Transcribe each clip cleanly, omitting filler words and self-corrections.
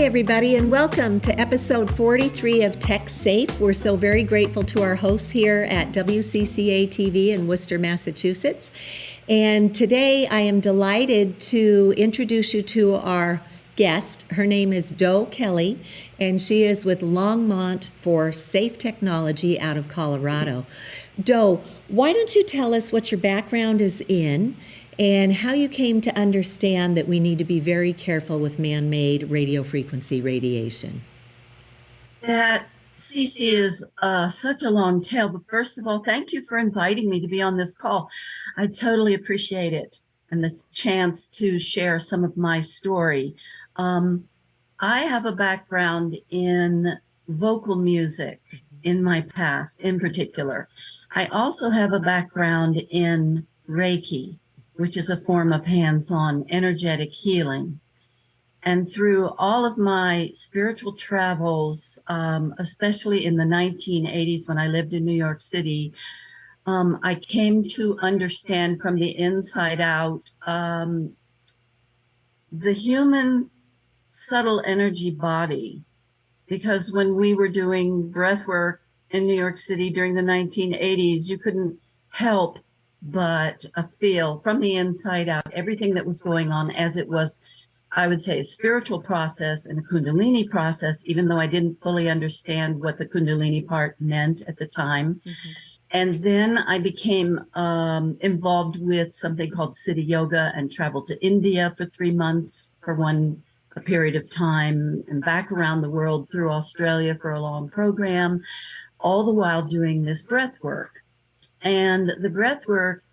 everybody, and welcome to episode 43 of Tech Safe. We're so very grateful to our hosts here at WCCA TV in Worcester, Massachusetts. And today I am delighted to introduce you to our guest. Her name is Doe Kelly, and she is with Longmont for Safe Technology out of Colorado. Doe, why don't you tell us what your background is in and how you came to understand that we need to be very careful with man-made radio frequency radiation? That Cece is such a long tale, but first of all, thank you for inviting me to be on this call. I totally appreciate it and the chance to share some of my story. I have a background in vocal music in my past in particular. I also have a background in Reiki, which is a form of hands-on energetic healing. And through all of my spiritual travels, especially in the 1980s when I lived in New York City, I came to understand from the inside out the human subtle energy body. Because when we were doing breath work in New York City during the 1980s, you couldn't help but feel from the inside out everything that was going on, as it was, I would say, a spiritual process and a Kundalini process, even though I didn't fully understand what the Kundalini part meant at the time. Mm-hmm. And then I became involved with something called City Yoga and traveled to India for 3 months for a period of time, and back around the world through Australia for a long program, all the while doing this breath work. And the breath work,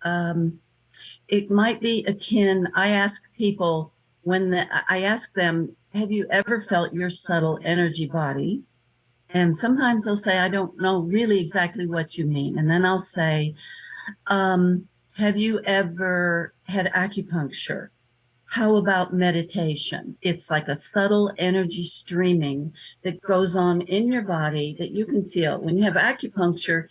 it might be akin, I ask people I ask them, have you ever felt your subtle energy body? And sometimes they'll say, I don't know really exactly what you mean. And then I'll say, have you ever had acupuncture? How about meditation? It's like a subtle energy streaming that goes on in your body that you can feel. When you have acupuncture,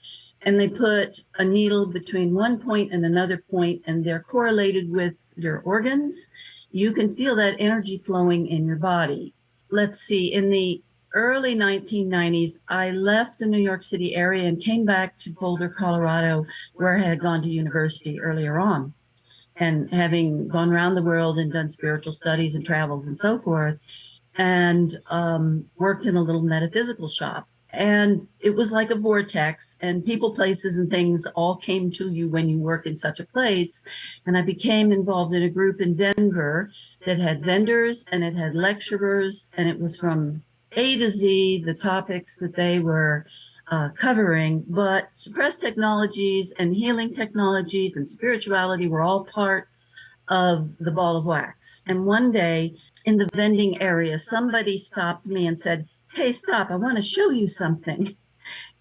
and they put a needle between one point and another point, and they're correlated with your organs, you can feel that energy flowing in your body. Let's see, in the early 1990s, I left the New York City area and came back to Boulder, Colorado, where I had gone to university earlier on. And having gone around the world and done spiritual studies and travels and so forth, and worked in a little metaphysical shop. And it was like a vortex, and people, places, and things all came to you when you work in such a place. And I became involved in a group in Denver that had vendors and it had lecturers, and it was from A to Z, the topics that they were covering. But suppressed technologies and healing technologies and spirituality were all part of the ball of wax. And one day in the vending area, somebody stopped me and said, hey, stop, I want to show you something.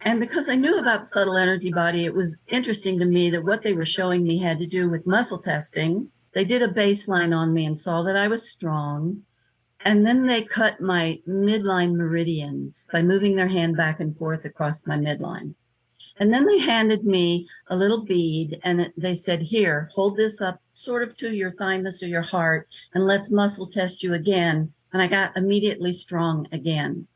And because I knew about the subtle energy body, it was interesting to me that what they were showing me had to do with muscle testing. They did a baseline on me and saw that I was strong. And then they cut my midline meridians by moving their hand back and forth across my midline. And then they handed me a little bead and they said, here, hold this up sort of to your thymus or your heart, and let's muscle test you again. And I got immediately strong again.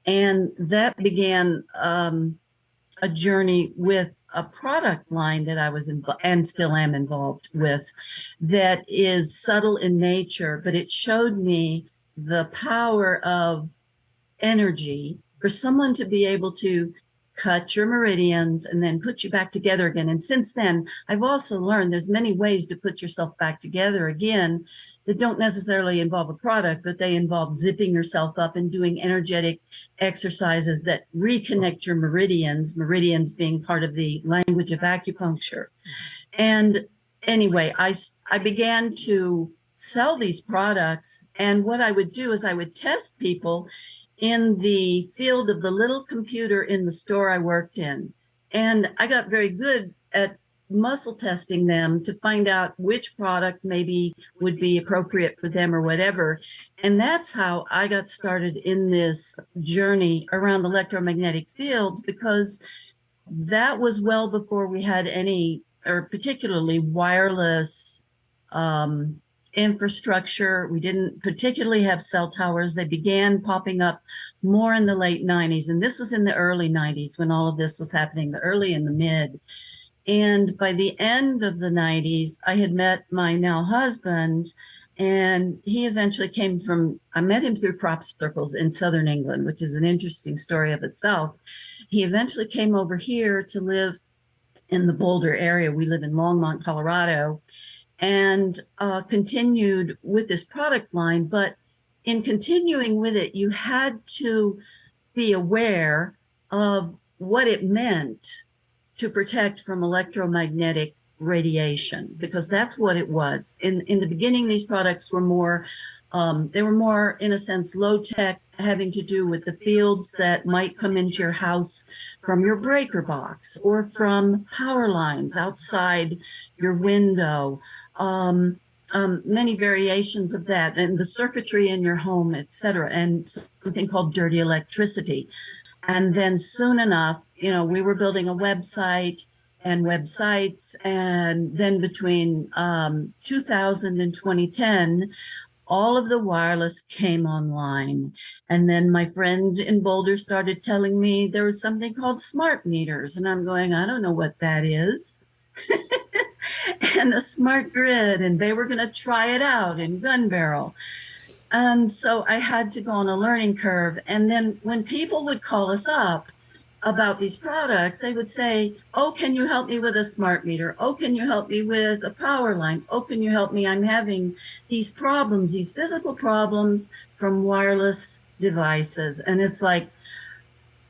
And that began a journey with a product line that I was and still am involved with, that is subtle in nature, but it showed me the power of energy for someone to be able to cut your meridians and then put you back together again. And since then, I've also learned there's many ways to put yourself back together again that don't necessarily involve a product, but they involve zipping yourself up and doing energetic exercises that reconnect your meridians being part of the language of acupuncture. And anyway, I began to sell these products. And what I would do is I would test people in the field of the little computer in the store I worked in. And I got very good at muscle testing them to find out which product maybe would be appropriate for them or whatever. And that's how I got started in this journey around electromagnetic fields, because that was well before we had any, or particularly wireless infrastructure. We didn't particularly have cell towers. They began popping up more in the late 90s. And this was in the early 90s when all of this was happening, the early and the mid. And by the end of the 90s, I had met my now husband, and he eventually came from, I met him through crop circles in Southern England, which is an interesting story of itself. He eventually came over here to live in the Boulder area. We live in Longmont, Colorado, and continued with this product line. But in continuing with it, you had to be aware of what it meant to protect from electromagnetic radiation, because that's what it was. In the beginning, these products were more, they were more, in a sense, low tech, having to do with the fields that might come into your house from your breaker box or from power lines outside your window. Many variations of that, and the circuitry in your home, et cetera, and something called dirty electricity. And then soon enough, we were building a website and websites. And then between 2000 and 2010, all of the wireless came online. And then my friend in Boulder started telling me there was something called smart meters. And I'm going, I don't know what that is. And the smart grid, and they were going to try it out in Gun Barrel. And so I had to go on a learning curve. And then when people would call us up about these products, they would say, oh, can you help me with a smart meter? Oh, can you help me with a power line? Oh, can you help me? I'm having these problems, these physical problems from wireless devices. And it's like,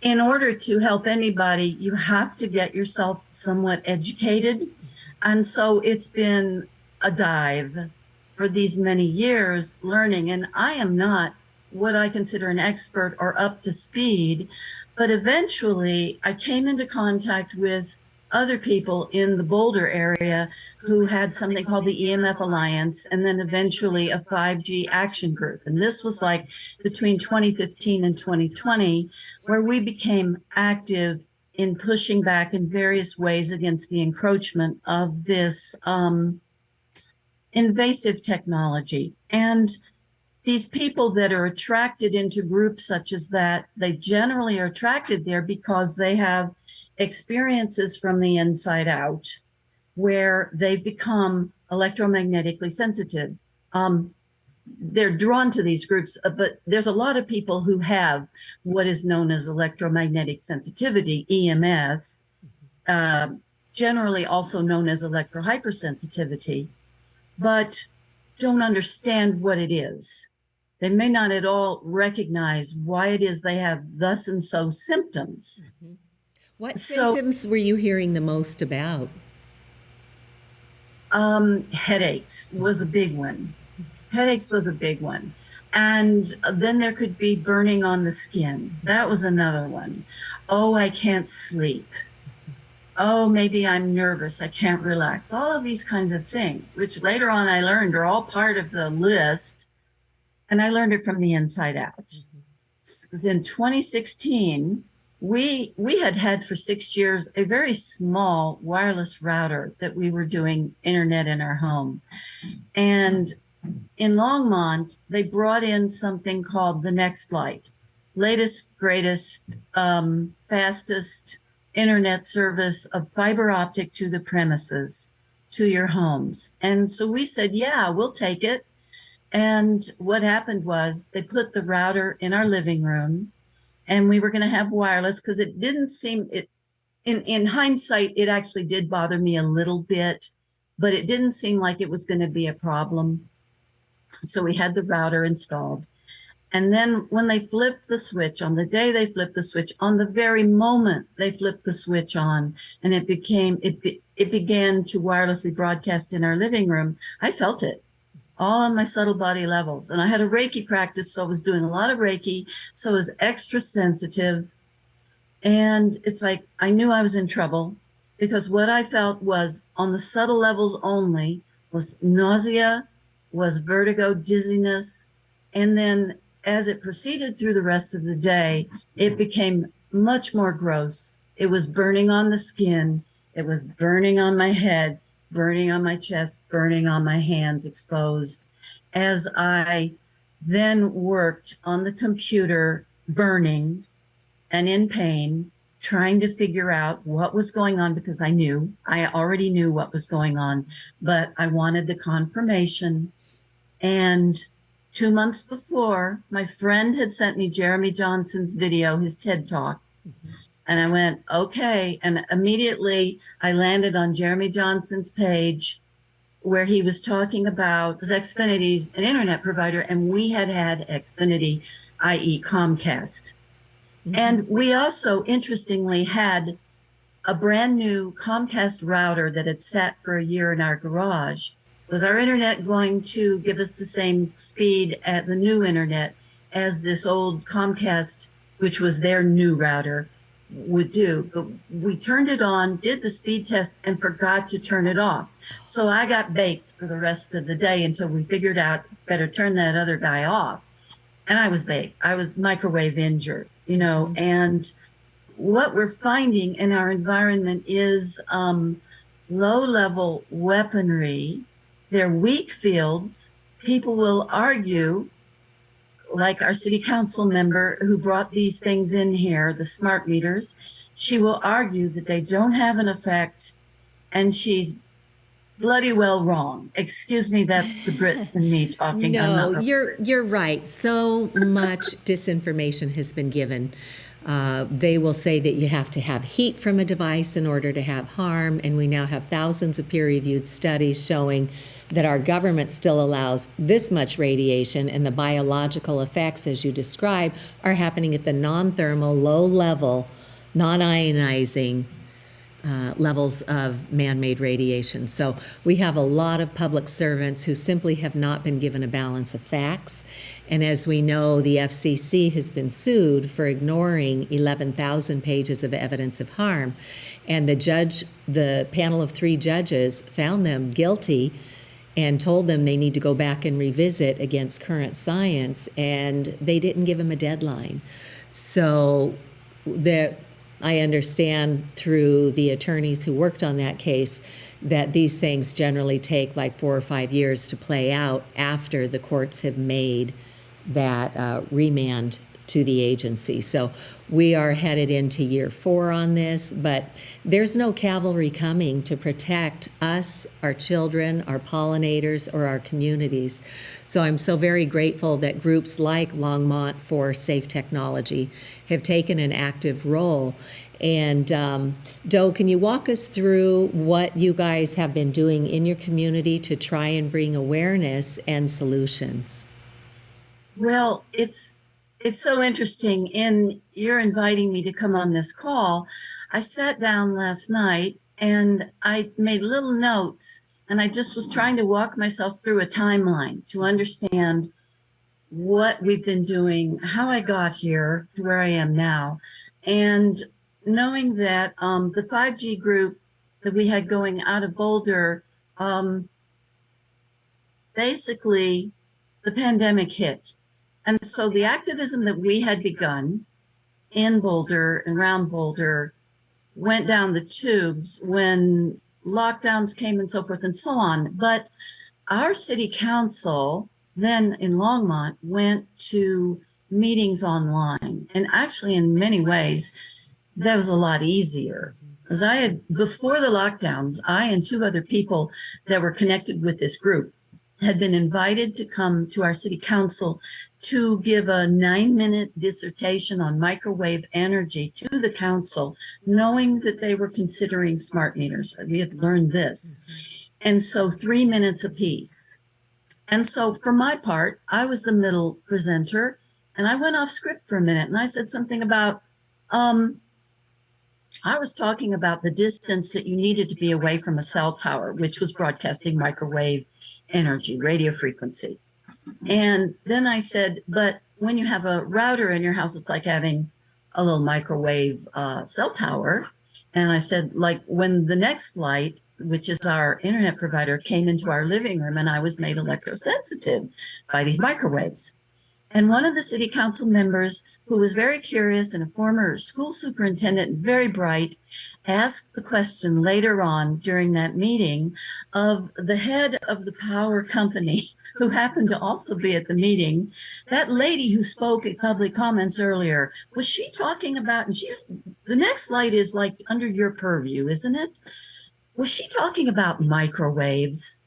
in order to help anybody, you have to get yourself somewhat educated. And so it's been a dive for these many years learning. And I am not what I consider an expert or up to speed, but eventually I came into contact with other people in the Boulder area who had something called the EMF Alliance, and then eventually a 5G action group. And this was like between 2015 and 2020, where we became active in pushing back in various ways against the encroachment of this invasive technology. And these people that are attracted into groups such as that, they generally are attracted there because they have experiences from the inside out where they've become electromagnetically sensitive. They're drawn to these groups, but there's a lot of people who have what is known as electromagnetic sensitivity, EMS, generally also known as electrohypersensitivity, but don't understand what it is. They may not at all recognize why it is they have thus and so symptoms. Mm-hmm. What symptoms were you hearing the most about? Headaches was a big one. Headaches was a big one. And then there could be burning on the skin. That was another one. Oh, I can't sleep. Oh, maybe I'm nervous. I can't relax. All of these kinds of things, which later on I learned are all part of the list. And I learned it from the inside out. Because in 2016, we had for 6 years a very small wireless router that we were doing internet in our home. And in Longmont, they brought in something called the Next Light, latest, greatest, fastest internet service of fiber optic to the premises, to your homes. And so we said, yeah, we'll take it. And what happened was they put the router in our living room, and we were going to have wireless because it didn't seem it. In hindsight, it actually did bother me a little bit, but it didn't seem like it was going to be a problem. So we had the router installed. And then when they flipped the switch, on the day they flipped the switch, on the very moment they flipped the switch on, and it began to wirelessly broadcast in our living room, I felt it all on my subtle body levels. And I had a Reiki practice, so I was doing a lot of Reiki, so I was extra sensitive. And it's like I knew I was in trouble, because what I felt was, on the subtle levels only, was nausea, was vertigo, dizziness. And then as it proceeded through the rest of the day, it became much more gross. It was burning on the skin. It was burning on my head, burning on my chest, burning on my hands exposed. as I then worked on the computer, burning and in pain, trying to figure out what was going on, because I already knew what was going on, but I wanted the confirmation. And 2 months before, my friend had sent me Jeremy Johnson's video, his TED Talk. And I went, okay. And immediately I landed on Jeremy Johnson's page where he was talking about Xfinity's an internet provider, and we had Xfinity, i.e. Comcast. And we also, interestingly, had a brand new Comcast router that had sat for a year in our garage. Was our internet going to give us the same speed at the new internet as this old Comcast, which was their new router, would do? But we turned it on, did the speed test, and forgot to turn it off. So I got baked for the rest of the day until we figured out better turn that other guy off. And I was baked. I was microwave injured, and what we're finding in our environment is low-level weaponry. They're weak fields. People will argue, like our city council member who brought these things in here, the smart meters, she will argue that they don't have an effect, and she's bloody well wrong. Excuse me, that's the Brit in me talking. No, you're right. So much disinformation has been given. They will say that you have to have heat from a device in order to have harm, and we now have thousands of peer-reviewed studies showing that our government still allows this much radiation, and the biological effects, as you describe, are happening at the non-thermal, low-level, non-ionizing levels of man-made radiation. So we have a lot of public servants who simply have not been given a balance of facts. And as we know, the FCC has been sued for ignoring 11,000 pages of evidence of harm. And the panel of 3 judges found them guilty and told them they need to go back and revisit against current science, and they didn't give them a deadline. So I understand through the attorneys who worked on that case that these things generally take like 4 or 5 years to play out after the courts have made that remand to the agency. So we are headed into year 4 on this, but there's no cavalry coming to protect us, our children, our pollinators, or our communities. So I'm so very grateful that groups like Longmont for Safe Technology have taken an active role. And Doe, can you walk us through what you guys have been doing in your community to try and bring awareness and solutions? Well, it's so interesting. You're inviting me to come on this call. I sat down last night and I made little notes, and I just was trying to walk myself through a timeline to understand what we've been doing, how I got here to where I am now. And knowing that the 5G group that we had going out of Boulder, basically the pandemic hit. And so the activism that we had begun in Boulder and around Boulder went down the tubes when lockdowns came and so forth and so on. But our city council then in Longmont went to meetings online. And actually, in many ways, that was a lot easier. Because before the lockdowns, I and 2 other people that were connected with this group had been invited to come to our city council to give a 9-minute dissertation on microwave energy to the council, knowing that they were considering smart meters. We had learned this. And so 3 minutes apiece. And so for my part, I was the middle presenter, and I went off script for a minute, and I said something about, I was talking about the distance that you needed to be away from a cell tower, which was broadcasting microwave energy, radio frequency. And then I said, but when you have a router in your house, it's like having a little microwave cell tower. And I said, like when the Next Light, which is our internet provider, came into our living room, and I was made electrosensitive by these microwaves. And one of the city council members, who was very curious and a former school superintendent and very bright, asked the question later on during that meeting of the head of the power company, who happened to also be at the meeting, that lady who spoke at public comments earlier, was she talking about, and the next light is like under your purview, isn't it? Was she talking about microwaves?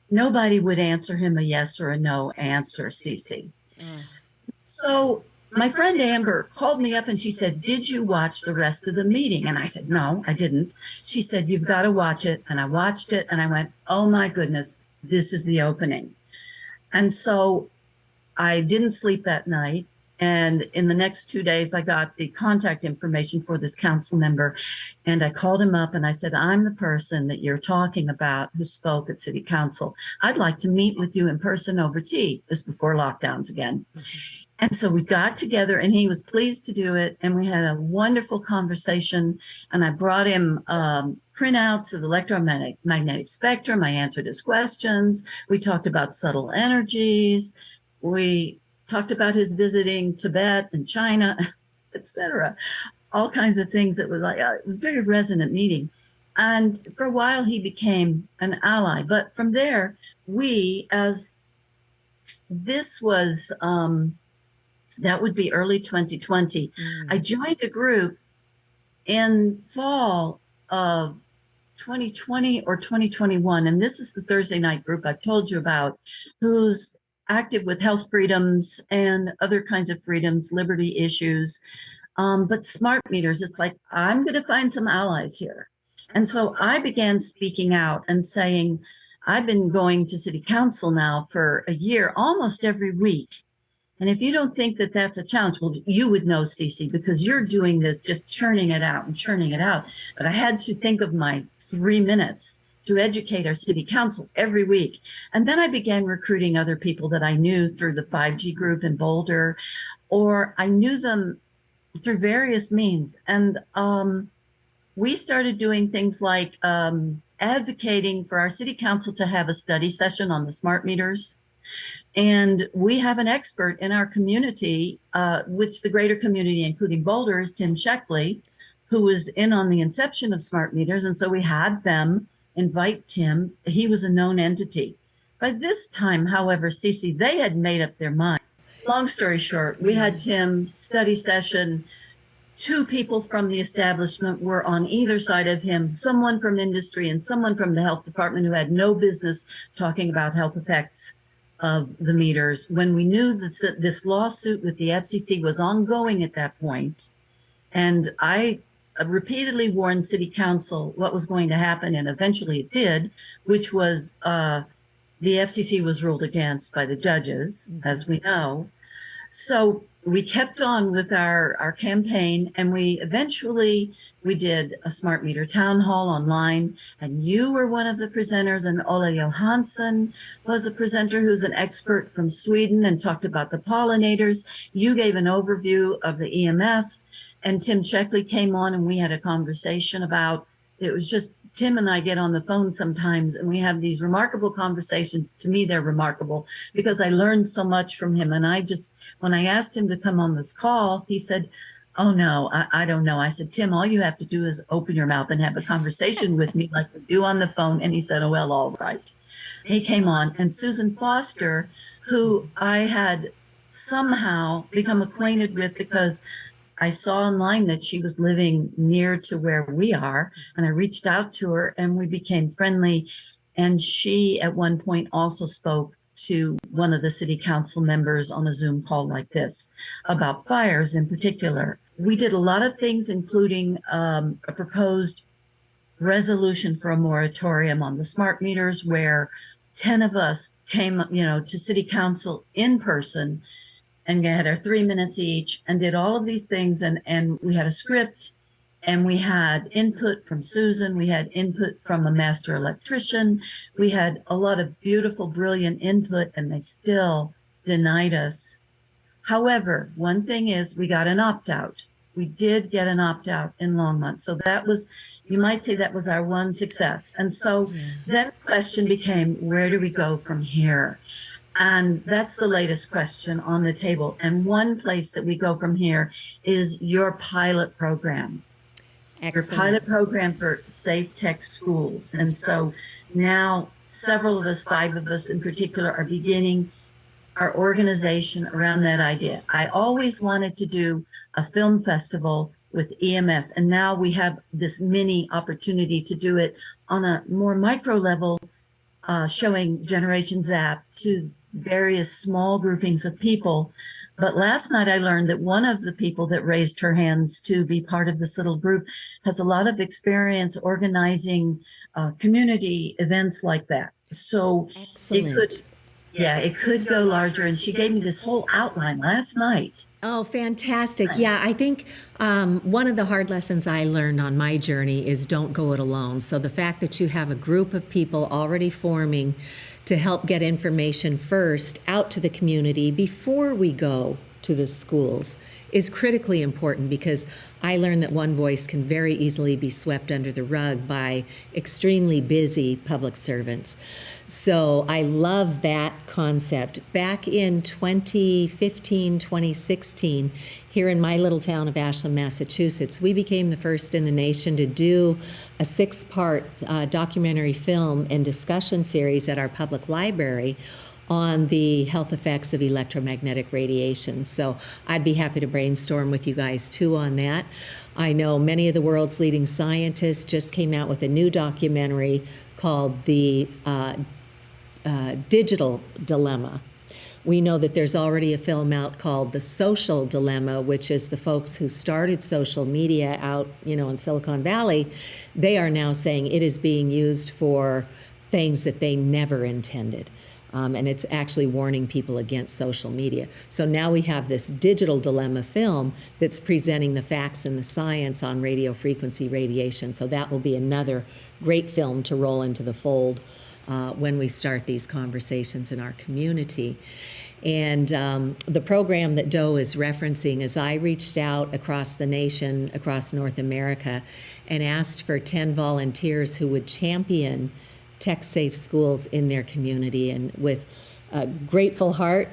Nobody would answer him a yes or a no answer, Cece. So my friend Amber called me up and she said, "Did you watch the rest of the meeting?" And I said, "No, I didn't." She said, "You've got to watch it." And I watched it and I went, "Oh my goodness, this is the opening." And so I didn't sleep that night. And in the next 2 days, I got the contact information for this council member. And I called him up and I said, "I'm the person that you're talking about who spoke at city council. I'd like to meet with you in person over tea." This before lockdowns again. And so we got together and he was pleased to do it. And we had a wonderful conversation. And I brought him printouts of the electromagnetic spectrum. I answered his questions. We talked about subtle energies. We talked about his visiting Tibet and China, etc. All kinds of things. It was like, it was a very resonant meeting. And for a while he became an ally. But from there, this was, that would be early 2020. I joined a group in fall of 2020 or 2021. And this is the Thursday night group I've told you about, who's active with health freedoms and other kinds of freedoms, liberty issues. But smart meters, it's like, I'm going to find some allies here. And so I began speaking out and saying, I've been going to city council now for a year, almost every week. And if you don't think that that's a challenge, well, you would know, Cece, because you're doing this, just churning it out and churning it out. But I had to think of my 3 minutes to educate our city council every week. And then I began recruiting other people that I knew through the 5G group in Boulder, or I knew them through various means. And we started doing things like advocating for our city council to have a study session on the smart meters. And we have an expert in our community, which the greater community, including Boulder, is Tim Sheckley, who was in on the inception of smart meters. And so we had them invite Tim. He was a known entity. By this time, however, Cece, they had made up their mind. Long story short, we had Tim's study session. 2 people from the establishment were on either side of him, someone from industry and someone from the health department who had no business talking about health effects of the meters. When we knew that this lawsuit with the FCC was ongoing at that point, and I repeatedly warned city council what was going to happen, and eventually it did, which was the FCC was ruled against by the judges, as we know. So we kept on with our campaign, and we did a smart meter town hall online, and you were one of the presenters, and Ola Johansson was a presenter who's an expert from Sweden and talked about the pollinators. You gave an overview of the EMF, and Tim Sheckley came on and we had a conversation about, it was just Tim and I get on the phone sometimes and we have these remarkable conversations. To me, they're remarkable because I learned so much from him. And when I asked him to come on this call, he said, "Oh no, I don't know." I said, "Tim, all you have to do is open your mouth and have a conversation with me like we do on the phone." And he said, "Oh, well, all right." He came on, and Susan Foster, who I had somehow become acquainted with because I saw online that she was living near to where we are, and I reached out to her and we became friendly. And she at one point also spoke to one of the city council members on a Zoom call like this about fires in particular. We did a lot of things, including a proposed resolution for a moratorium on the smart meters, where 10 of us came, to city council in person and had our 3 minutes each and did all of these things. And we had a script, and we had input from Susan. We had input from a master electrician. We had a lot of beautiful, brilliant input, and they still denied us. However, one thing is we got an opt-out. We did get an opt-out in Longmont. So that was, you might say that was our one success. And so then the question became, where do we go from here? And that's the latest question on the table. And one place that we go from here is your pilot program. Excellent. Your pilot program for safe tech schools. And so Now, several of us, 5 of us in particular, are beginning our organization around that idea. I always wanted to do a film festival with EMF, and now we have this mini opportunity to do it on a more micro level, showing Generation Zap to various small groupings of people. But last night I learned that one of the people that raised her hands to be part of this little group has a lot of experience organizing community events like that. So it could, Excellent. yeah, it could go larger. And she gave me this whole outline last night. Oh, fantastic. Yeah, I think one of the hard lessons I learned on my journey is don't go it alone. So the fact that you have a group of people already forming to help get information first out to the community before we go to the schools is critically important, because I learned that one voice can very easily be swept under the rug by extremely busy public servants. So I love that concept. Back in 2015, 2016, here in my little town of Ashland, Massachusetts, we became the first in the nation to do a 6-part documentary film and discussion series at our public library on the health effects of electromagnetic radiation. So I'd be happy to brainstorm with you guys too on that. I know many of the world's leading scientists just came out with a new documentary called the Digital Dilemma. We know that there's already a film out called The Social Dilemma, which is the folks who started social media out, in Silicon Valley. They are now saying it is being used for things that they never intended. And it's actually warning people against social media. So now we have this Digital Dilemma film that's presenting the facts and the science on radio frequency radiation. So that will be another great film to roll into the fold when we start these conversations in our community. And the program that Doe is referencing is I reached out across the nation, across North America, and asked for 10 volunteers who would champion tech-safe schools in their community. And with a grateful heart,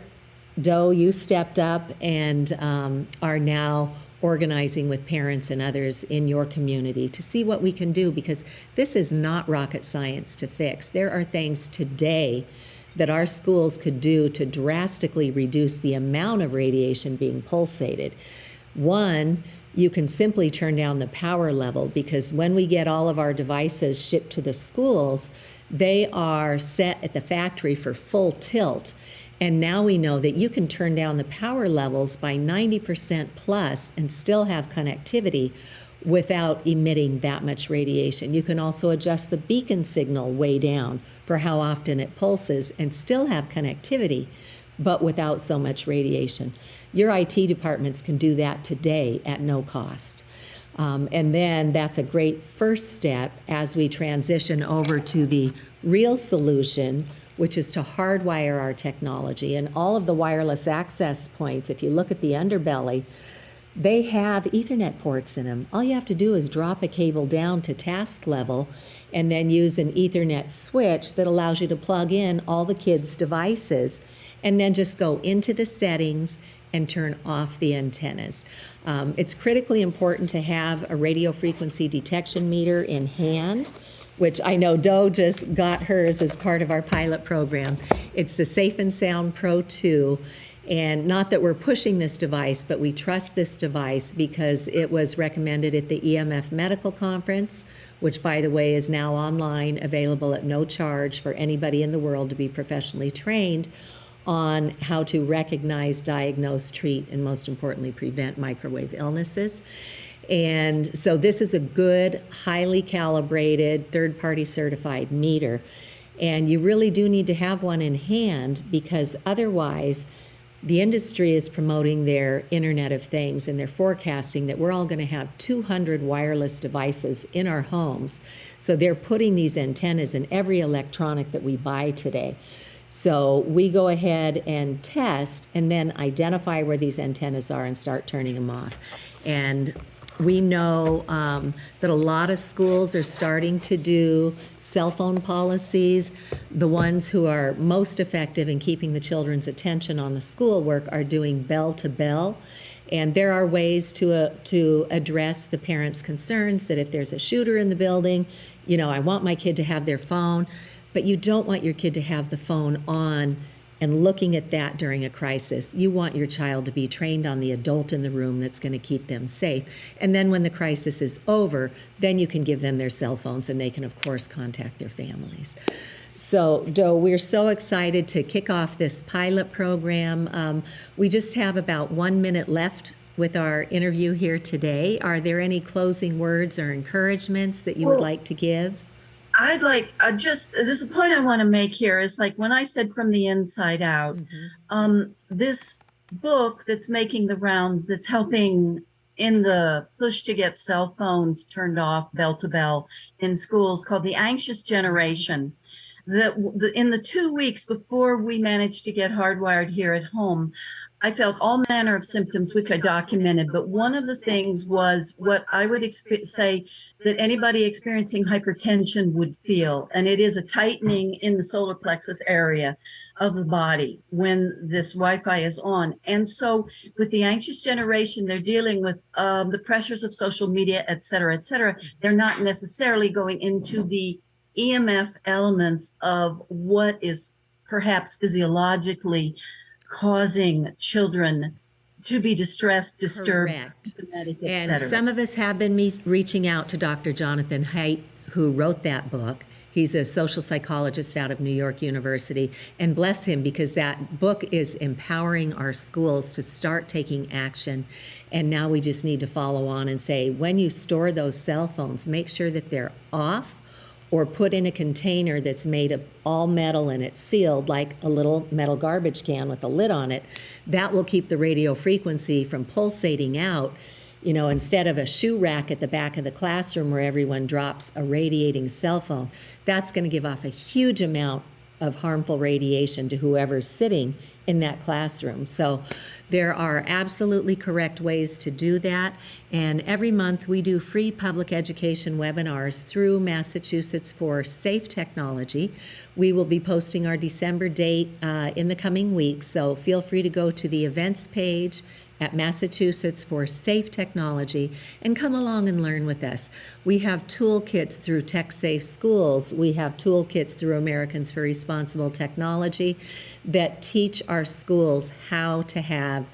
Doe, you stepped up and are now organizing with parents and others in your community to see what we can do, because this is not rocket science to fix. There are things today that our schools could do to drastically reduce the amount of radiation being pulsated. One, you can simply turn down the power level, because when we get all of our devices shipped to the schools, they are set at the factory for full tilt. And now we know that you can turn down the power levels by 90% plus and still have connectivity without emitting that much radiation. You can also adjust the beacon signal way down for how often it pulses and still have connectivity, but without so much radiation. Your IT departments can do that today at no cost. And then that's a great first step as we transition over to the real solution, which is to hardwire our technology. And all of the wireless access points, if you look at the underbelly, they have Ethernet ports in them. All you have to do is drop a cable down to task level and then use an Ethernet switch that allows you to plug in all the kids' devices and then just go into the settings and turn off the antennas. It's critically important to have a radio frequency detection meter in hand, which I know Doe just got hers as part of our pilot program. It's the Safe and Sound Pro 2. And not that we're pushing this device, but we trust this device because it was recommended at the EMF Medical Conference, which, by the way, is now online, available at no charge for anybody in the world to be professionally trained on how to recognize, diagnose, treat, and most importantly, prevent microwave illnesses. And so this is a good, highly calibrated, third-party certified meter. And you really do need to have one in hand, because otherwise the industry is promoting their Internet of Things, and they're forecasting that we're all going to have 200 wireless devices in our homes. So they're putting these antennas in every electronic that we buy today. So we go ahead and test and then identify where these antennas are and start turning them off. And we know that a lot of schools are starting to do cell phone policies. The ones who are most effective in keeping the children's attention on the schoolwork are doing bell to bell. And there are ways to address the parents' concerns that if there's a shooter in the building, I want my kid to have their phone, but you don't want your kid to have the phone on and looking at that during a crisis. You want your child to be trained on the adult in the room that's going to keep them safe. And then when the crisis is over, then you can give them their cell phones and they can, of course, contact their families. So, Doe, we're so excited to kick off this pilot program. We just have about 1 minute left with our interview here today. Are there any closing words or encouragements that you would like to give? I'd like there's a point I want to make here is like when I said from the inside out, this book that's making the rounds, that's helping in the push to get cell phones turned off bell to bell in schools, called The Anxious Generation. In the 2 weeks before we managed to get hardwired here at home, I felt all manner of symptoms, which I documented. But one of the things was what I would say that anybody experiencing hypertension would feel. And it is a tightening in the solar plexus area of the body when this Wi-Fi is on. And so with the anxious generation, they're dealing with the pressures of social media, et cetera, et cetera. They're not necessarily going into the EMF elements of what is perhaps physiologically causing children to be distressed, disturbed, symptomatic, et and cetera. some of us have been reaching out to Dr. Jonathan Haidt, who wrote that book. He's a social psychologist out of New York University, and bless him, because that book is empowering our schools to start taking action. And now we just need to follow on and say, when you store those cell phones, make sure that they're off or put in a container that's made of all metal and it's sealed, like a little metal garbage can with a lid on it. That will keep the radio frequency from pulsating out. Instead of a shoe rack at the back of the classroom where everyone drops a radiating cell phone, that's going to give off a huge amount of harmful radiation to whoever's sitting in that classroom. So there are absolutely correct ways to do that. And every month we do free public education webinars through Massachusetts for Safe Technology. We will be posting our December date in the coming weeks. So feel free to go to the events page at Massachusetts for Safe Technology and come along and learn with us. We have toolkits through Tech Safe Schools. We have toolkits through Americans for Responsible Technology that teach our schools how to have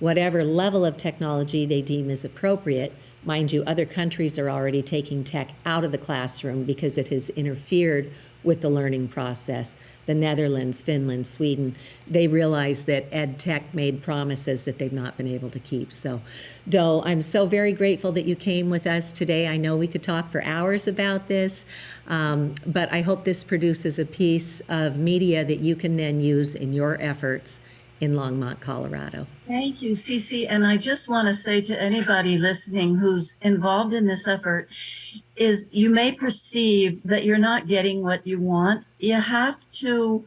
whatever level of technology they deem is appropriate. Mind you, other countries are already taking tech out of the classroom because it has interfered with the learning process. The Netherlands, Finland, Sweden, they realize that ed tech made promises that they've not been able to keep. So, Doe, I'm so very grateful that you came with us today. I know we could talk for hours about this, but I hope this produces a piece of media that you can then use in your efforts in Longmont, Colorado. Thank you, Cece. And I just want to say to anybody listening who's involved in this effort is you may perceive that you're not getting what you want. You have to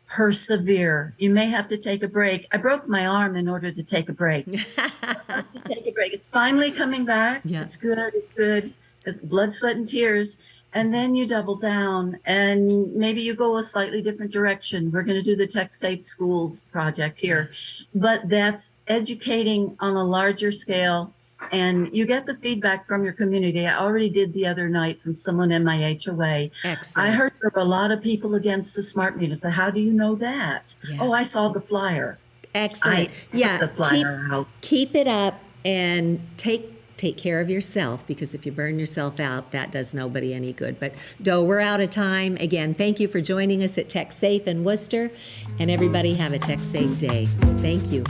persevere. You may have to take a break. I broke my arm in order to take a break. Take a break. It's finally coming back. Yeah. It's good. It's good. Blood, sweat, and tears. And then you double down and maybe you go a slightly different direction. We're going to do the Tech Safe Schools project here, but that's educating on a larger scale. And you get the feedback from your community. I already did the other night from someone in my HOA. Excellent. I heard there were a lot of people against the smart meters. So how do you know that? Yeah. Oh, I saw the flyer. Excellent. The flyer out. Keep it up and take care of yourself, because if you burn yourself out, that does nobody any good. But Doe, we're out of time. Again, thank you for joining us at Tech Safe in Worcester, and everybody have a Tech Safe day. Thank you.